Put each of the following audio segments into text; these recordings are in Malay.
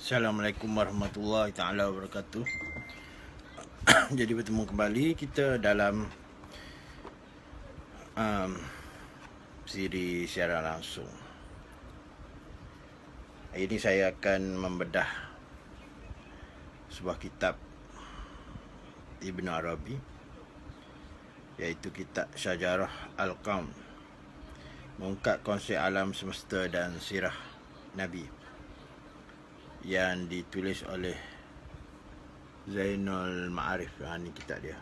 Assalamualaikum warahmatullahi taala wabarakatuh. Jadi bertemu kembali kita dalam siri siaran langsung. Hari ini saya akan membedah sebuah kitab Ibnu Arabi, iaitu kitab Syajarah Al-Qaum, mengungkap konsep alam semesta dan sirah Nabi, yang ditulis oleh Zainul Ma'arif. Ini kitab dia.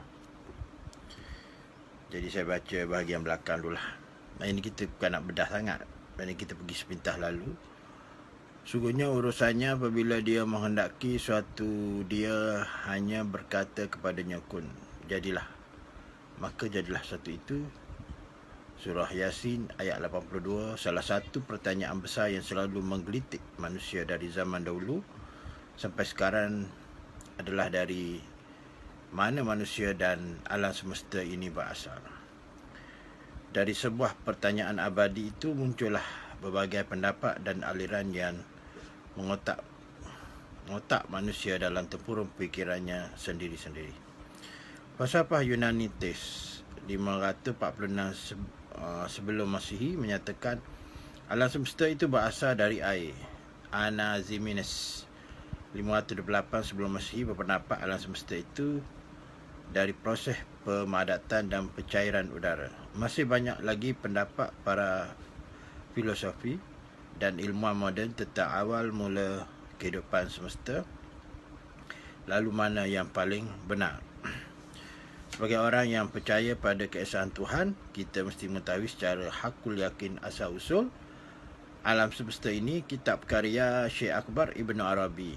Jadi saya baca bahagian belakang dulu lah. Ini kita bukan nak bedah sangat, ini kita pergi sepintas lalu. Sungguhnya urusannya apabila dia menghendaki suatu, dia hanya berkata kepadanya kun, jadilah. Maka jadilah satu itu. Surah Yasin ayat 82. Salah satu pertanyaan besar yang selalu menggelitik manusia dari zaman dahulu sampai sekarang adalah dari mana manusia dan alam semesta ini berasal. Dari sebuah pertanyaan abadi itu muncullah berbagai pendapat dan aliran yang mengotak manusia dalam tempurung fikirannya sendiri-sendiri. Falsafah Yunani Tes 546 sebelum Masihi menyatakan alam semesta itu berasal dari air. Anaximenes 528 sebelum Masihi berpendapat alam semesta itu dari proses pemadatan dan pencairan udara. Masih banyak lagi pendapat para filosofi dan ilmuwan moden tentang awal mula kehidupan semesta, lalu mana yang paling benar. Sebagai orang yang percaya pada keesaan Tuhan, kita mesti mengetahui secara hakul yakin asal usul alam semesta ini. Kitab karya Syekh Akbar Ibnu Arabi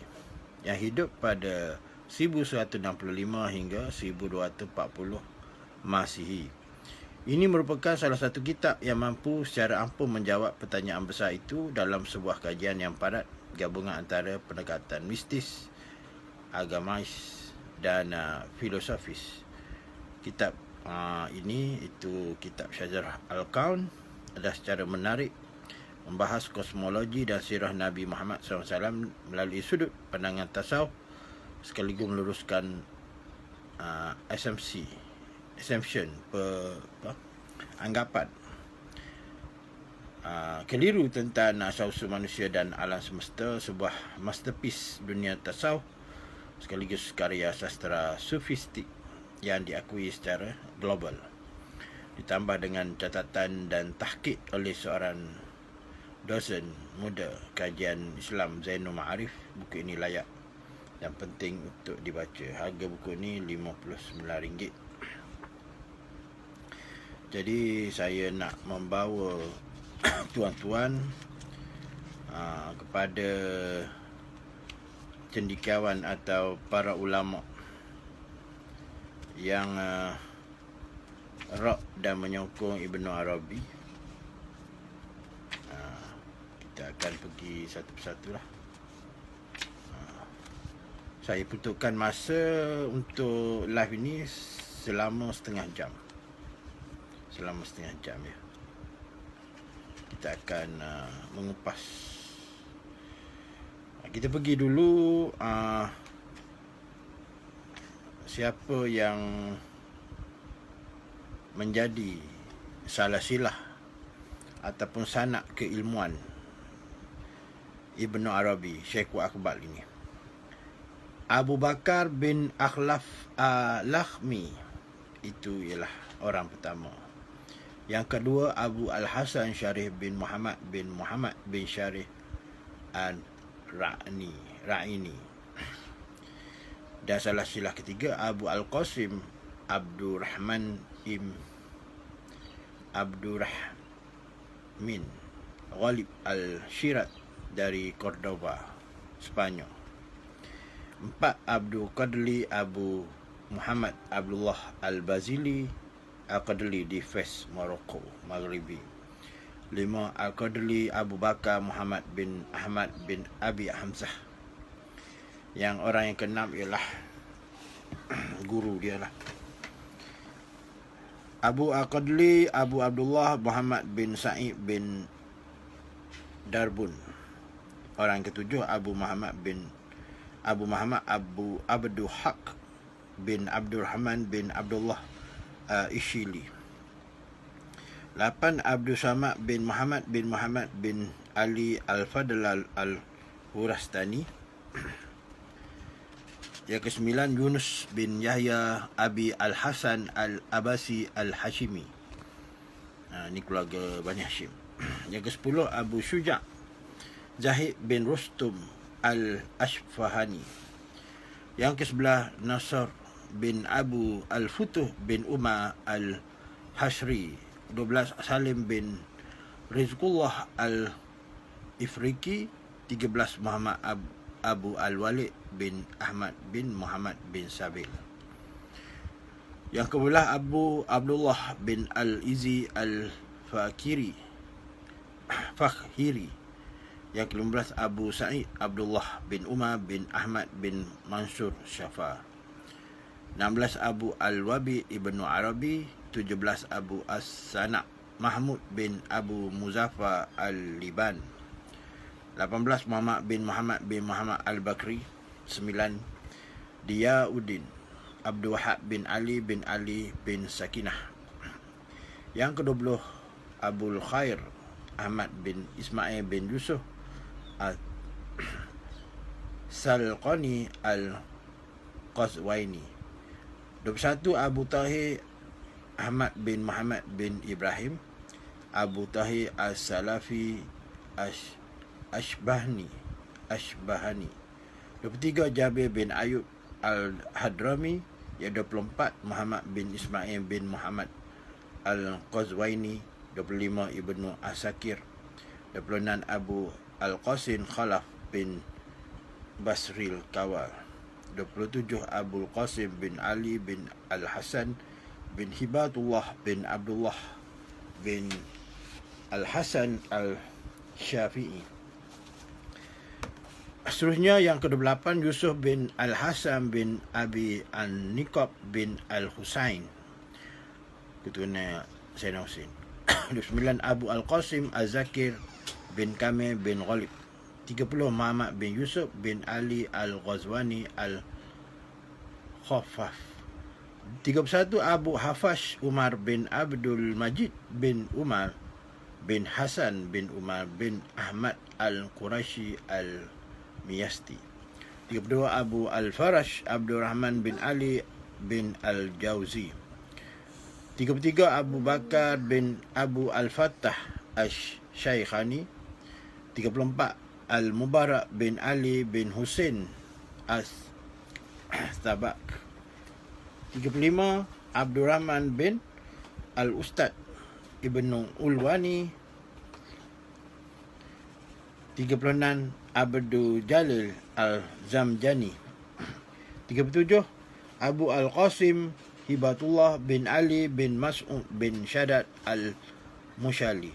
yang hidup pada 1165 hingga 1240 Masihi. Ini merupakan salah satu kitab yang mampu secara ampuh menjawab pertanyaan besar itu dalam sebuah kajian yang padat gabungan antara pendekatan mistis, agamais dan filosofis. Kitab ini, itu kitab Syajarah Al-Qaum, adalah secara menarik membahas kosmologi dan sirah Nabi Muhammad SAW melalui sudut pandangan tasawuf, sekaligus meluruskan assumption anggapan keliru tentang asal-usul manusia dan alam semesta. Sebuah masterpiece dunia tasawuf sekaligus karya sastra sufistik yang diakui secara global, ditambah dengan catatan dan tahqiq oleh seorang dosen muda kajian Islam, Zainul Ma'arif. Buku ini layak dan penting untuk dibaca. Harga buku ini RM59. Jadi saya nak membawa tuan-tuan kepada cendekiawan atau para ulama yang rak dan menyokong Ibnu Arabi. Kita akan pergi satu persatu lah. Saya peruntukkan masa untuk live ini selama setengah jam. Ya. Kita akan mengupas. Kita pergi dulu siapa yang menjadi salasilah ataupun sanak keilmuan Ibnu Arabi, Syekh Akbar ini. Abu Bakar bin Akhlaf Al-Lakhmi, itu ialah orang pertama. Yang kedua, Abu Al-Hasan Syarif bin Muhammad bin Syarif Al-Ra'ini. Dan salasilah ketiga, Abu Al-Qasim Abdurrahmin Ghalib Al-Syirat dari Cordoba, Spanyol. 4. Abdul Qadli Abu Muhammad Abdullah Al-Bazili Al-Qadli di Fes, Morocco, Maghribi. 5. Al-Qadli Abu Bakar Muhammad bin Ahmad bin Abi Hamzah. Yang orang yang keenam ialah guru dia lah, Abu Al-Qadli Abu Abdullah Muhammad bin Sa'id bin Darbun. Orang ketujuh Abu Muhammad Abu Abdul Haq bin Abdurrahman bin Abdullah Ishili. 8 Abdul Samad bin Muhammad bin Ali Al-Fadl Al-Hurastani. Yang ke-9 Yunus bin Yahya Abi Al-Hasan Al-Abasi Al-Hashimi. Ini keluarga Bani Hashim. Yang ke-10 Abu Syuja' Zahid bin Rustum Al-Ashfahani. Yang ke-11 Nasr bin Abu Al-Futuh bin Umar Al-Hashri. 12 Salim bin Rizqullah Al-Ifriqi. 13 Muhammad Abu Al-Walid bin Ahmad bin Muhammad bin Sabil. Yang ke-12 Abu Abdullah bin Al-Izi Al-Fakhiri. Yang ke-15 Abu Sa'id Abdullah bin Umar bin Ahmad bin Mansur Syafa. 16 Abu Al-Wabi Ibnu Arabi. 17 Abu As-Sana' Mahmud bin Abu Muzaffar Al-Liban. 18 Muhammad bin Muhammad Al-Bakri. 9 Diyauddin Abdul Wahab bin Ali bin Sakinah. Yang ke-20 Abul Khair Ahmad bin Ismail bin Yusuf Salqani Al-Qazwaini. 21 Abu Tahir Ahmad bin Muhammad bin Ibrahim Abu Tahir As-Salafi Ashbahani. 23 Jabir bin Ayub Al-Hadrami. Yang 24 Muhammad bin Ismail bin Muhammad Al-Qazwaini. 25 Ibnu Asakir. 26 Abu Al-Qasim Khalaf bin Basril Kawal. 27 Abu Qasim bin Ali bin Al-Hasan bin Hibatullah bin Abdullah bin Al-Hasan Al-Syafi'i. Seterusnya yang ke-28 Yusuf bin Al-Hasan bin Abi An-Niqab bin Al-Husain, keturunan Sayyidina Husain. 29 Abu Al-Qasim Az-Zakir bin Kamil bin Ghalib. 30 Muhammad bin Yusuf bin Ali Al-Ghazwani Al-Khaffaf. 31 Abu Hafash Umar bin Abdul Majid bin Umar bin Hasan bin Umar bin Ahmad Al-Qurashi Al-Miyasti. 32 Abu Al-Farash Abdurrahman bin Ali bin Al-Jauzi. 33 Abu Bakar bin Abu Al-Fattah Ash-Shaykhani. 34 Al-Mubarak bin Ali bin Hussein As-Tabak. 35 Abdurrahman bin Al-Ustad Ibnu Ulwani. 36 Abdul Jalil Al-Zamjani. 37 Abu Al-Qasim Hibatullah bin Ali bin Mas'ud bin Shaddad Al-Mushali.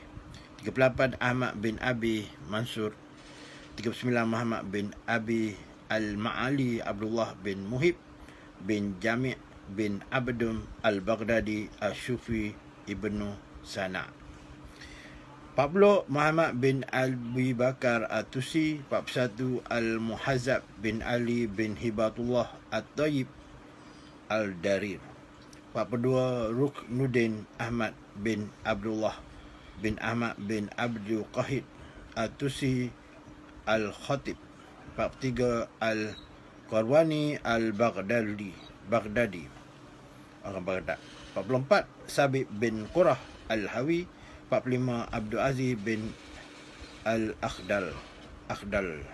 38 Ahmad bin Abi Mansur. 39 Muhammad bin Abi Al-Ma'ali Abdullah bin Muhib bin Jami' bin Abdum Al-Baghdadi Al-Shufi Ibnu Sana'. 40 Muhammad bin Abi Bakar At-Tusi. 41 Al-Muhazzab bin Ali bin Hibatullah At-Tayyib Al-Darir. 42 Ruknuddin Ahmad bin Abdullah bin Ahmad bin Abdul Qahid At-Tusi Al-Khatib. 43 Al-Qarwani Al-Baghdadi orang Baghdad. 44 Sabit bin Qurah Al-Hawi. 45 Abdul Aziz bin Al-Akhdal. 46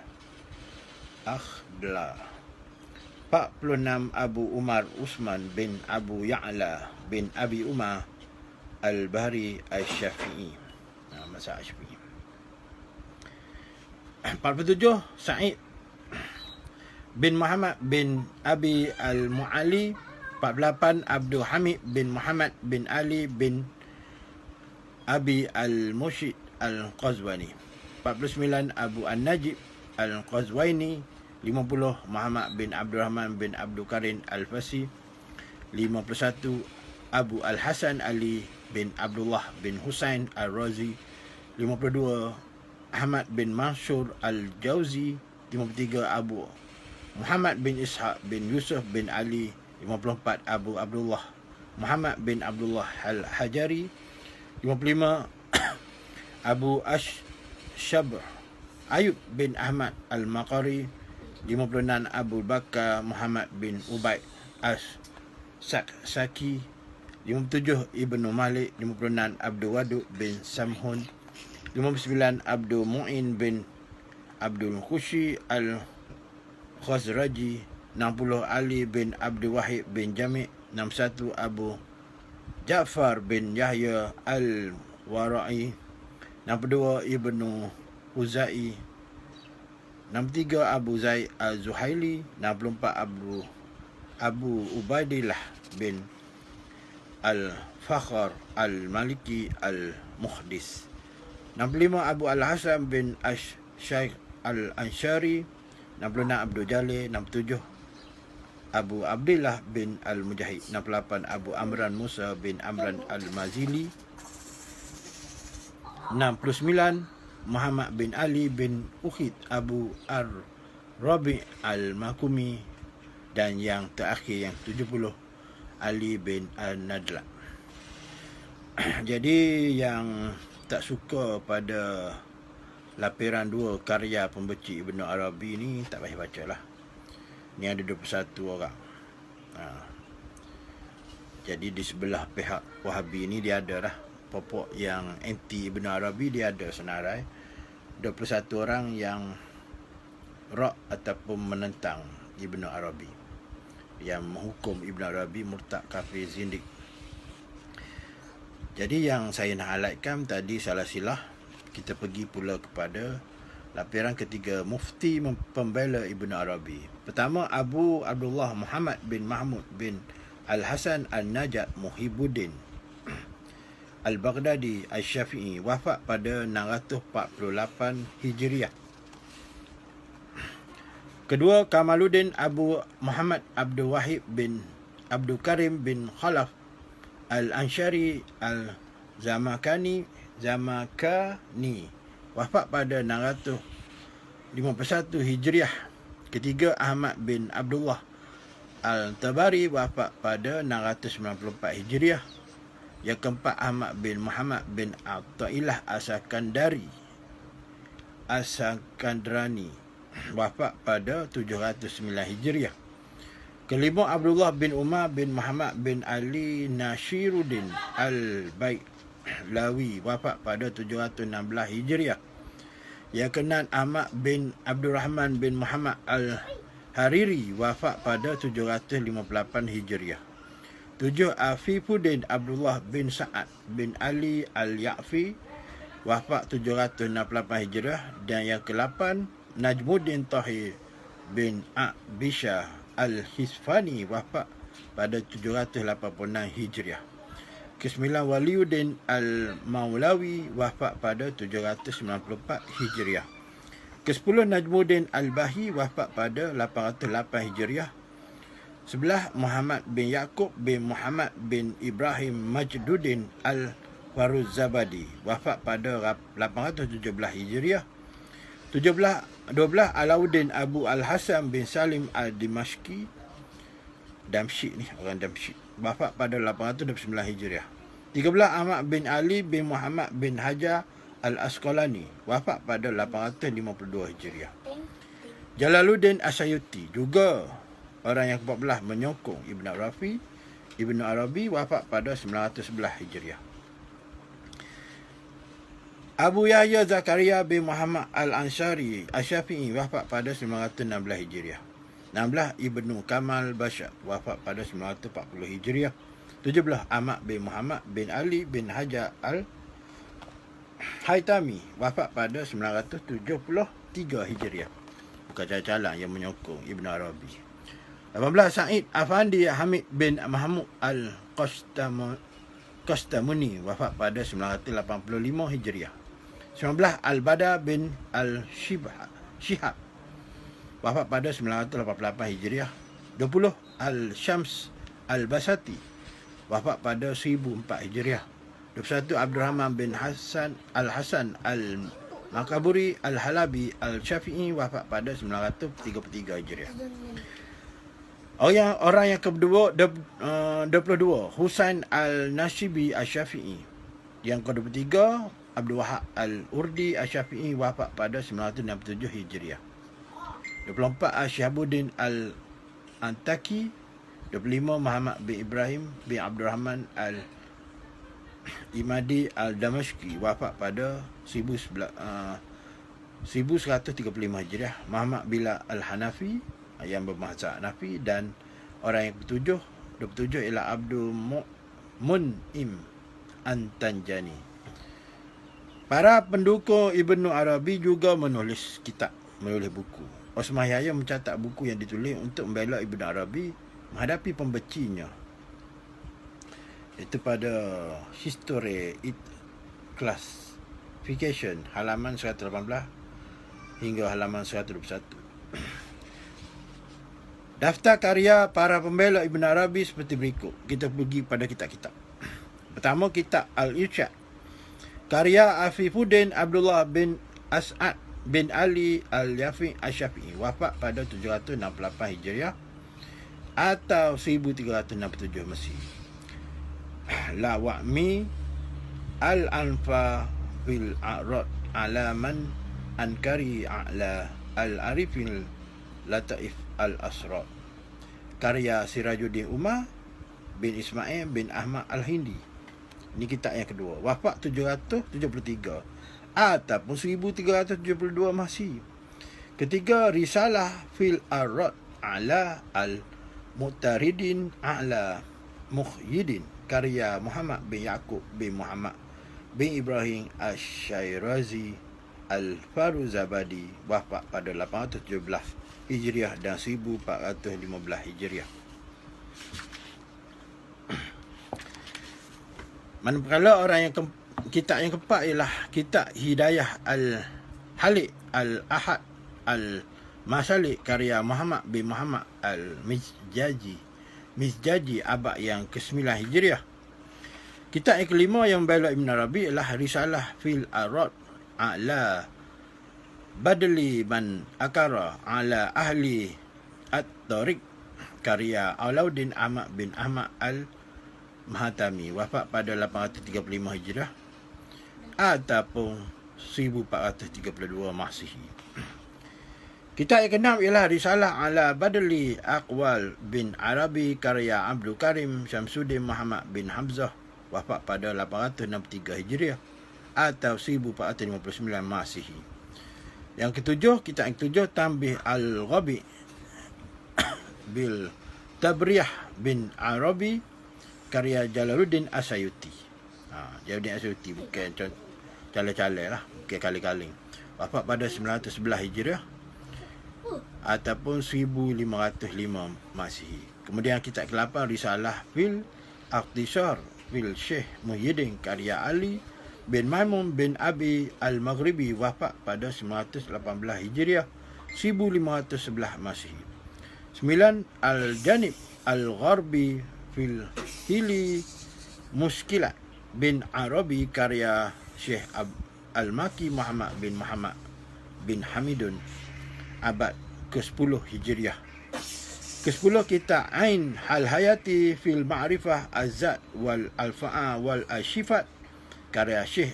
Abu Umar Usman bin Abu Ya'la bin Abi Umar Al-Bahri Al-Syafi'i. Masa Syafi'i. 47 Sa'id bin Muhammad bin Abi Al-Mu'ali. 48 Abdul Hamid bin Muhammad bin Ali bin Abi Al-Mushid Al-Qazwani. 49 Abu An-Najib Al-Qazwaini. 50 Muhammad bin Abdurrahman bin Abdul Karim Al-Fasi. 51 Abu Al-Hasan Ali bin Abdullah bin Husain Al-Razi. 52 Ahmad bin Mansur Al-Jauzi. 53 Abu Muhammad bin Ishaq bin Yusuf bin Ali. 54 Abu Abdullah Muhammad bin Abdullah Al-Hajari. 55 Abu Ashab Ayub bin Ahmad Al-Maqari. 56 Abu Bakar Muhammad bin Ubaid As-Saki. 57 Ibnu Malik. 56 Abdul Wadud bin Samhun. 59 Abdul Mu'in bin Abdul Khushi Al-Khazraji. 60 Ali bin Abdul Wahid bin Jami'. 61 Abu Ja'far bin Yahya Al-Wara'i. 62 Ibnu Uzai. 63 Abu Zaid Al-Zuhaili. 64 Abu Ubaidillah bin Al-Fakhr Al-Maliki Al-Muhdis. 65 Abu Al-Hasan bin Ash-Shaykh Al-Anshari. 66 Abdul Jalil. 67 Abu Abdillah bin Al-Mujahid. 68 Abu Amran Musa bin Amran Al-Mazili. 69 Muhammad bin Ali bin Ukhid Abu Ar-Rabi Al-Makumi. Dan yang terakhir yang 70 Ali bin Al-Nadla. Jadi yang tak suka pada lapiran 2 karya pembeci Ibn Arabi ni tak payah baca lah. Ni ada 21 orang. Jadi di sebelah pihak Wahabi ni dia ada lah. Pokok yang anti Ibn Arabi dia ada senarai. 21 orang yang rak ataupun menentang Ibn Arabi, yang menghukum Ibn Arabi murtad, kafir, zindik. Jadi yang saya nak highlightkan tadi salah silah. Kita pergi pula kepada lapiran ketiga mufti pembela Ibn Arabi. Pertama Abu Abdullah Muhammad bin Mahmud bin Al-Hasan Al-Najat Muhibbuddin Al-Baghdadi Al-Syafi'i, wafat pada 648 Hijriah. Kedua Kamaluddin Abu Muhammad Abdul Wahid bin Abdul Karim bin Khalaf Al-Anshari Al-Zamakani, wafat pada 651 Hijriah. Ketiga Ahmad bin Abdullah Al-Tabari, wafat pada 694 Hijriah. Yang keempat Ahmad bin Muhammad bin Atta'ilah As-Sakandrani, wafat pada 709 Hijriah. Kelima Abdullah bin Umar bin Muhammad bin Ali Nashiruddin Al-Bailawi, wafat pada 716 Hijriah. Yang keenam Ahmad bin Abdurrahman bin Muhammad Al-Hariri, wafat pada 758 Hijriah. 7 Afifuddin Abdullah bin Sa'ad bin Ali Al-Ya'fi, wafat 768 Hijriah. Dan yang ke-8 Najmuddin Tahir bin Abisha Al-Hisfani, wafat pada 786 Hijriah. Ke-9 Waliuddin Al-Maulawi, wafat pada 794 Hijriah. Ke-10 Najmuddin Al-Bahi, wafat pada 808 Hijriah. 11 Muhammad bin Yaqub bin Muhammad bin Ibrahim Majduddin Al-Faruzabadi, wafat pada 817 Hijriah. 12 Alauddin Abu Al-Hasan bin Salim Al-Dimashqi, Damsyik ni, orang Damsyik, wafat pada 829 Hijriah. 13 Ahmad bin Ali bin Muhammad bin Hajar Al-Asqalani, wafat pada 852 Hijriah. Jalaluddin Asyuti, juga orang yang ke-14 menyokong Ibn Arabi, wafat pada 911 Hijriah. Abu Yahya Zakaria bin Muhammad Al-Ansari Al-Syafi'i, wafat pada 916 Hijriah. 16 Ibnu Kamal Bashar, wafat pada 940 Hijriah. 17 Ahmad bin Muhammad bin Ali bin Hajar Al-Haytami, wafat pada 973 Hijriah. Bukan calang-calang yang menyokong Ibn Arabi. 18 Said Afandi Hamid bin Mahmud Al-Qastamuni, wafat pada 985 Hijriah. 19 Al-Bada bin Al-Shihab, wafat pada 988 Hijriah. 20 Al-Syams Al-Basati, wafat pada 1004 Hijriah. 21 Abdurrahman bin Hasan Al-Hasan Makaburi Al-Halabi Al-Syafi'i wafat pada 933 Hijriah. Orang yang kedua 22 Husain Al-Nashibi Al-Syafi'i. Yang ke-23 Abdul Wahab Al-Urdi Al-Syafi'i wafat pada 967 Hijriah. 24 Al-Syihabuddin Al-Antaki. 25 Muhammad bin Ibrahim bin Abdul Rahman Al-Imadi Al-Damashqi wafat pada 1135 Hijriah. Muhammad Bilal Al-Hanafi yang bermazhab Hanafi, dan orang yang ke-27 ialah Abdul Mun'im An-Tanjani. Para pendukung Ibnu Arabi juga menulis buku. Osman Yahya mencatat buku yang ditulis untuk membela Ibnu Arabi menghadapi pembecinya. Itu pada History Classification halaman 118 hingga halaman 121. Daftar karya para pembela Ibn Arabi seperti berikut. Kita pergi pada kitab-kitab. Pertama, kitab Al-Irsyad, karya Afifuddin Abdullah bin As'ad bin Ali Al-Yafi Al-Syafi'i, wafat pada 768 Hijriah atau 1367 Masih. La Wa'mi Al-Anfa fil A'rad Alaman Ankari A'la Al-Arifil Lataif Al-Asrar, karya Sirajuddin Umar bin Ismail bin Ahmad Al-Hindi. Ini kitab yang kedua, wafat 773 ataupun 1372 Masih. Ketiga, Risalah fil Arad ala Al-Mu'taridin ala Muhyiddin, karya Muhammad bin Yaqub bin Muhammad bin Ibrahim Asy-Syairazi Al-Faruzabadi, wafat pada 817 Hijriah dan 1415 Hijriah. Manakala orang yang kitab yang keempat ialah kitab Hidayah Al-Halik Al-Ahad Al-Masalik, karya Muhammad bin Muhammad Al-Mizjaji abad yang ke-9 Hijriah. Kitab yang kelima yang membela Ibn Arabi ialah Risalah fil Arad ala Badli man Akara ala Ahli At-Tariq, karya Alauddin Ahmad bin Ahmad Al-Mahatami, wafat pada 835 Hijrah ataupun 1432 Masihi. Kitab yang keenam ialah Risalah ala Badli Aqwal bin Arabi, karya Abdul Karim Syamsuddin Muhammad bin Hamzah, wafat pada 863 Hijriah atau 1459 Masihi. Yang ketujuh, kitab yang ketujuh Tanbih Al-Ghabi bil Tabriyah bin Arabi, karya Jalaluddin Asyuti. Jalaluddin Asyuti bukan cale-cale lah, bukan kali-kali. Wafat pada 911 Hijriah ataupun 1505 Masihi. Kemudian kitab ke-8 Risalah fil Ikhtisar fil Syekh Muhyiddin, karya Ali bin Maimun bin Abi Al-Maghribi, wafat pada 918 Hijriah 1511 Masihi. 9 Al-Janib Al-Gharbi fil Hili Muskilat bin Arabi, karya Syekh Al-Maki Muhammad bin Hamidun, abad ke-10 Hijriah. Ke-10 kitab Ain Al-Hayati fil Ma'rifah Az-Zat wal Al-Fa'a wal Al-Shifat, karya Syekh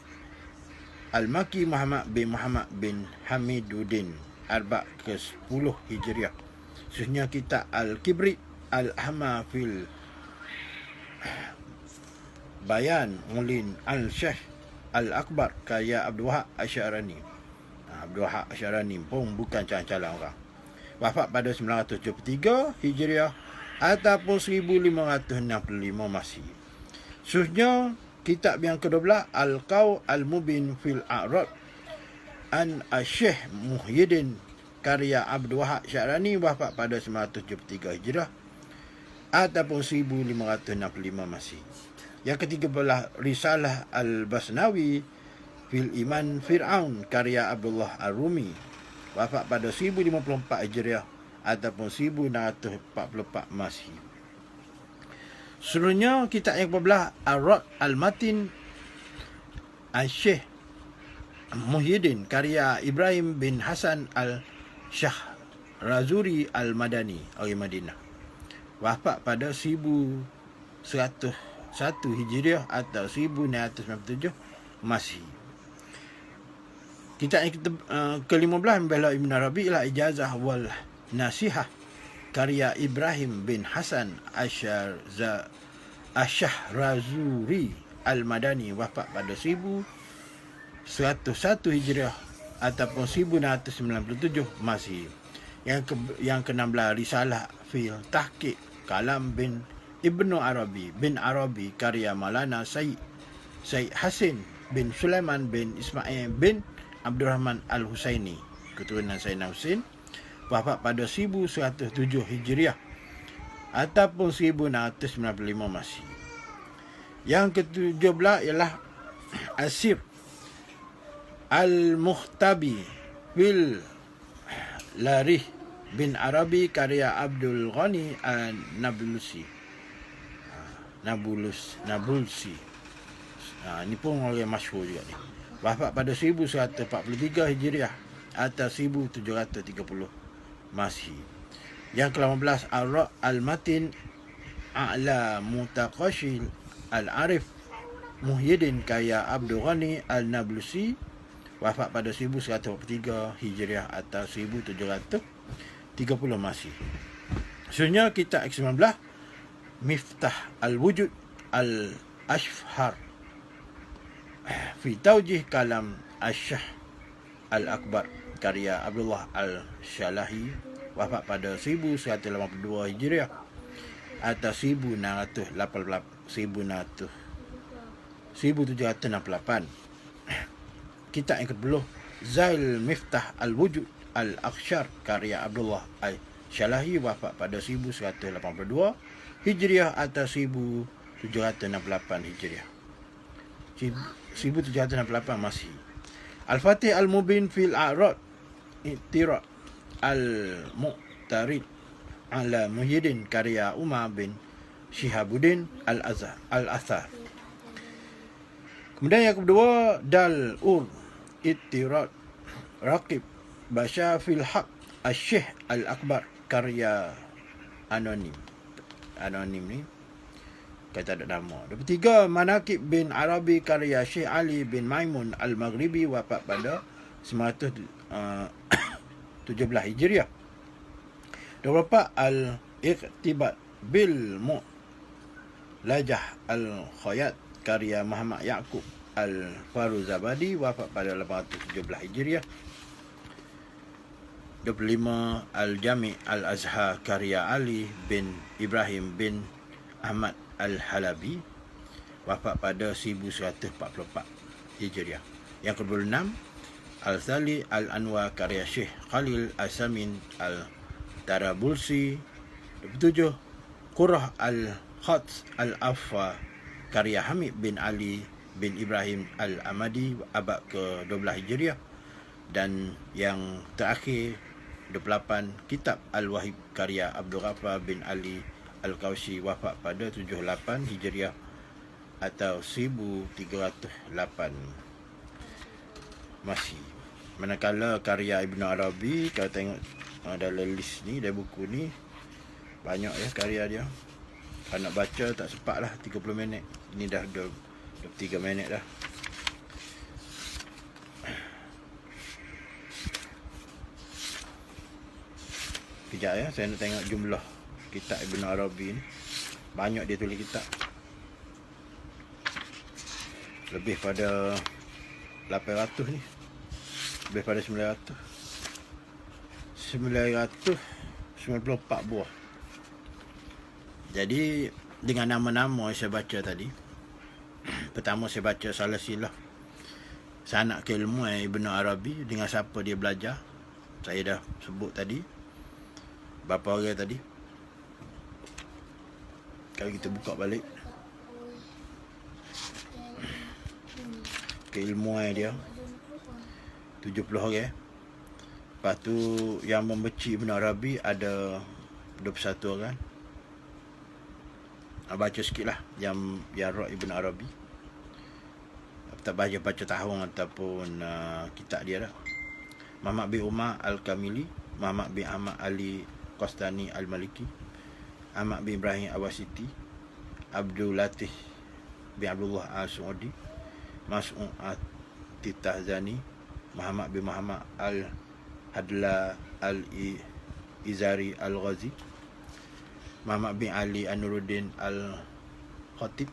Al-Maki Muhammad bin Hamiduddin, abad ke-10 Hijriah. Seterusnya kitab Al-Kibrit Al-Ahma fil Bayan Mulin Al-Syekh Al-Akbar, karya Abdul Wahab Asy'arani. Abdul Wahab Asy'arani pun bukan calon-calon orang. Wafat pada 973 Hijriah ataupun 1565 Masihi. Seterusnya kitab yang ke-12 Al-Qaw Al-Mubin fil A'rad an Syekh Muhyiddin, karya Abdul Wahab Asy'arani, wafat pada 973 Hijrah ataupun 1565 Masihi. Yang ke-13 Risalah Al-Basnawi fil Iman Fir'aun, karya Abdullah Ar-Rumi, wafat pada 1054 Hijriah ataupun 1644 Masihi. Seterusnya kitab yang ke-14 Ar-Rad Al-Matin Al-Syekh Muhyiddin karya Ibrahim bin Hasan al-Shahrazuri al-Madani orang Madinah. Wafat pada 1101 Hijriah atau 1997 Masihi. Kitab yang ke-15 membela Ibn Arabi ialah Ijazah wal Nasihah karya Ibrahim bin Hasan Ash-Shahrazuri al-Madani. Wafat pada 1101 Hijriah ataupun 1997 Masihi. Yang ke-16 Risalah fil Tahqiq Kalam bin Ibnu Arabi bin Arabi karya Maulana Sayyid Hasin bin Sulaiman bin Ismail bin Abdurrahman Al-Husaini, keturunan Sayyidina Husain. Wafat pada 1107 Hijriah ataupun 1995 Masihi. Yang ke-17 ialah Asir Al-Mukhtabi Bil Larih bin Arabi karya Abdul Ghani An-Nabulsi. Ini pun orang yang masyhur juga ni. Wafat pada 1143 Hijriah atau 1730 Masihi. Yang ke-18 Ar-Ra' Al-Matin A'la Mutaqashil Al-Arif Muhyiddin karya Abdul Ghani Al-Nablusi. Wafat pada 1143 Hijriah atau 1730 Masihi. Seterusnya kitab ke-19 Miftah Al-Wujud Al-Ashfar fi Taujih Kalam Ash-Shah Al-Akbar karya Abdullah Al-Shalahi. Wafat pada 1182 Hijriah atau 1768. Kitab yang ke-10 Zail Miftah Al-Wujud Al-Akhshar karya Abdullah Al-Shalahi. Wafat pada 1182 Hijriah atau 1768 Hijriah. 1768 Masihi. Al-Fatih Al-Mubin fil A'rad Ittira' Al-Mu'tarid ala Muhyiddin karya Umar bin Shihabuddin Al-Athar. Kemudian yang kedua Dal-Ur Ittirad Raqib Basha fil Haq Al-Syekh Al-Akbar karya Anonim ni kata ada nama. Yang ketiga Manaqib bin Arabi karya Syekh Ali bin Maimun Al-Maghribi. Wafat pada 917 Hijriah. 24 Al-Iqtibat bil Mu'lajah Al-Khayat karya Muhammad Yaqub Al-Faruzabadi. Wafat pada 817 Hijriah. 25 Al-Jami' Al-Azhar karya Ali bin Ibrahim bin Ahmad Al-Halabi. Wafat pada 1144 Hijriah. Yang ke-26 Al-Thali Al-Anwar karya Syekh Khalil Al-Samin Al-Tarabulsi. 27 Qurrah Al-Khats Al-Afwa karya Hamid bin Ali bin Ibrahim Al-Amadi. Abad ke-12 Hijriah. Dan yang terakhir 28 Kitab Al-Wahib karya Abdul Ghaffar bin Ali Al-Kausi. Wafat pada 78 Hijriah atau 1308 Masihi. Manakala karya Ibn Arabi, kalau tengok dalam list ni, dalam buku ni, banyak ya karya dia. Kalau nak baca tak sempat lah 30 minit. Ini dah 23 minit dah. Kejap ya, saya nak tengok jumlah kitab Ibn Arabi ni. Banyak dia tulis kitab. Lebih pada 800 ni. Lebih pada 900. 994 buah. Jadi dengan nama-nama yang saya baca tadi. Pertama saya baca Salasilah Sanak Keilmuan Ibn Arabi, dengan siapa dia belajar. Saya dah sebut tadi berapa orang tadi. Kalau kita buka balik keilmuan dia 70 orang. Lepas tu yang membenci Ibn Arabi ada 21 orang. Baca sikit lah yang Ra' Ibn Arabi. tak baca tahun ataupun kitab dia dah. Muhammad bin Umar Al-Kamili, Muhammad bin Ahmad Ali Qastani Al-Maliki, Ahmad bin Ibrahim Awasiti, Abdul Latif bin Abdullah Al-Suudi, Mas'ud At-Titahzani, Muhammad bin Muhammad Al-Hadla Al-Izari Al-Ghazi, Muhammad bin Ali An-Nuruddin Al-Khatib,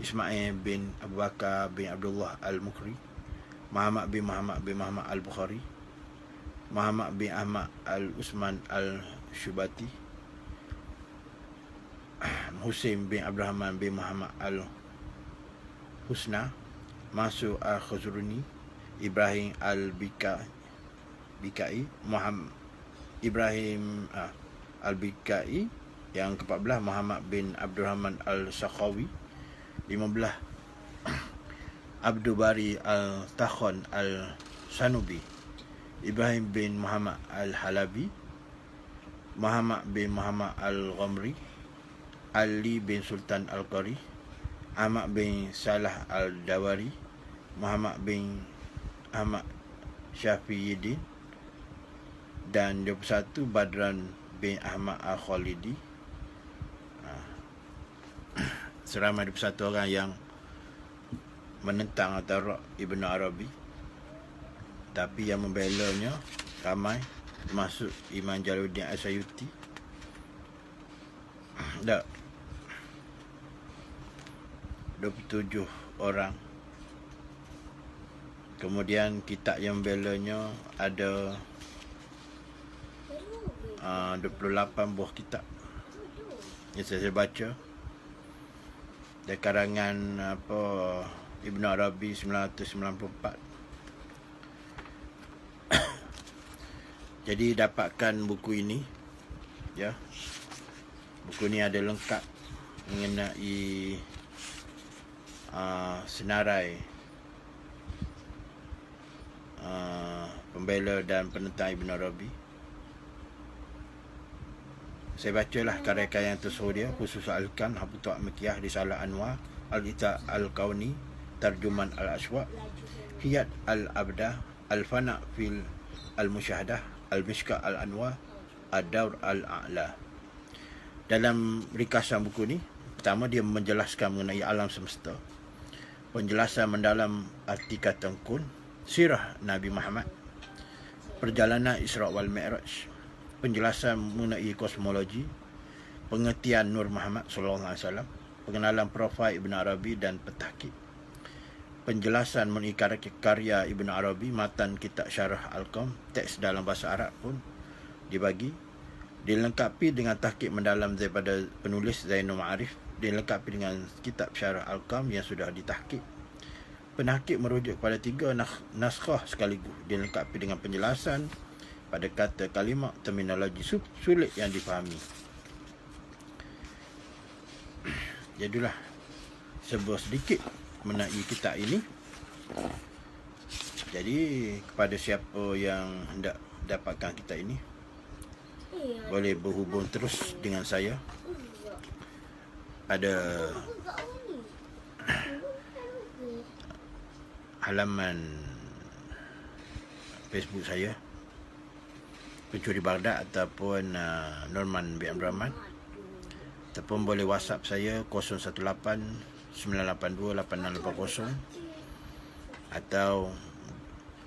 Ismail bin Abu Bakar bin Abdullah Al-Mukri, Muhammad bin Muhammad Al-Bukhari, Muhammad bin Ahmad Al-Usman Al-Shubati, Husain bin Abdurrahman bin Muhammad Al-Husna, Mas'ud Al-Khazruni, Ibrahim Al-Bikai, Muhammad Ibrahim Al-Bikai. Yang ke-14 Muhammad bin Abdurrahman Al-Sakhawi. 15 Abdul Bari Al-Takhon Al-Sanubi, Ibrahim bin Muhammad Al-Halabi, Muhammad bin Muhammad Al-Ghamri, Ali bin Sultan Al-Qari, Ahmad bin Salah Al-Dawari, Muhammad bin Ahmad Syafiuddin, dan 21 Badran bin Ahmad Al-Khalidi. Seramai 21 orang yang menentang atau Ibn Arabi, tapi yang membelanya ramai, termasuk Imam Jalaluddin As-Sayuti. Tak, 27 orang. Kemudian kitab yang membelanya ada 28 buah kitab yang saya baca dari karangan Ibn Arabi 1994. Jadi dapatkan buku ini, ya. Buku ini ada lengkap mengenai senarai pembela dan penentang Ibn Arabi. Saya bacalah karya-karya yang tersedia, khusus Al-Kan, Habutat Mekiyah, Risalah Anwar, Al-Ita Al-Kauni, Tarjuman Al-Aswaq, Hiyat Al-Abdah, Al-Fana' Fil Al-Musyahadah, Al-Mishka Al-Anwar, Ad-Daur Al-A'la. Dalam ringkasan buku ni, pertama dia menjelaskan mengenai alam semesta, penjelasan mendalam arti kata kun, sirah Nabi Muhammad, perjalanan Isra' wal Mi'raj, penjelasan mengenai kosmologi, pengertian Nur Muhammad SAW, pengenalan profil Ibn Arabi dan petahqiq, penjelasan mengenai karya Ibn Arabi, matan kitab Syarah Al-Qam, teks dalam bahasa Arab pun dibagi, dilengkapi dengan tahqiq mendalam daripada penulis Zainul Ma'arif, dilengkapi dengan kitab Syarah Al-Qam yang sudah ditahqiq. Penahqiq merujuk kepada 3 naskah sekaligus, dilengkapi dengan penjelasan pada kata kalimat, terminologi sulit yang difahami. Jadilah sebuah sedikit mengenai kitab ini. Jadi kepada siapa yang hendak dapatkan kitab ini, boleh berhubung terus dengan saya. Ada halaman Facebook saya, Pencuri Baghdad, ataupun Norman bin Abdul Rahman, ataupun boleh WhatsApp saya 018 982 8680, atau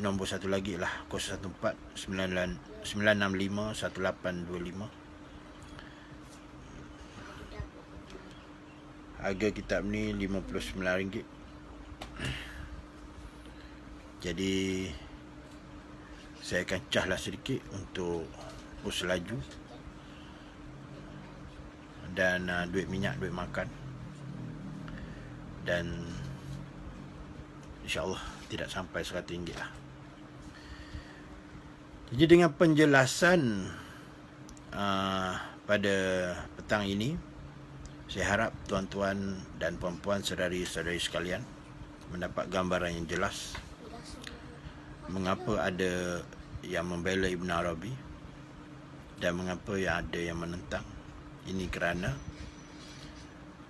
nombor satu lagi lah 014 965 1825. Harga kitab ni RM59. Jadi saya akan cahlah sedikit untuk pos laju dan duit minyak, duit makan, dan insyaAllah tidak sampai RM100 lah. Jadi dengan penjelasan pada petang ini, saya harap tuan-tuan dan puan-puan, saudari-saudari sekalian mendapat gambaran yang jelas mengapa ada yang membela Ibn Arabi dan mengapa yang ada yang menentang. Ini kerana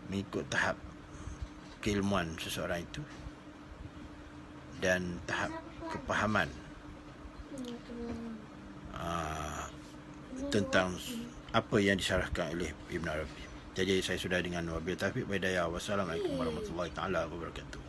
mengikut tahap keilmuan seseorang itu. dan tahap kepahaman tentang apa yang disyarahkan oleh Ibn Arabi. Jadi saya sudah dengan wabil taufiq wa hidayah. Wassalamualaikum warahmatullahi taala wabarakatuh.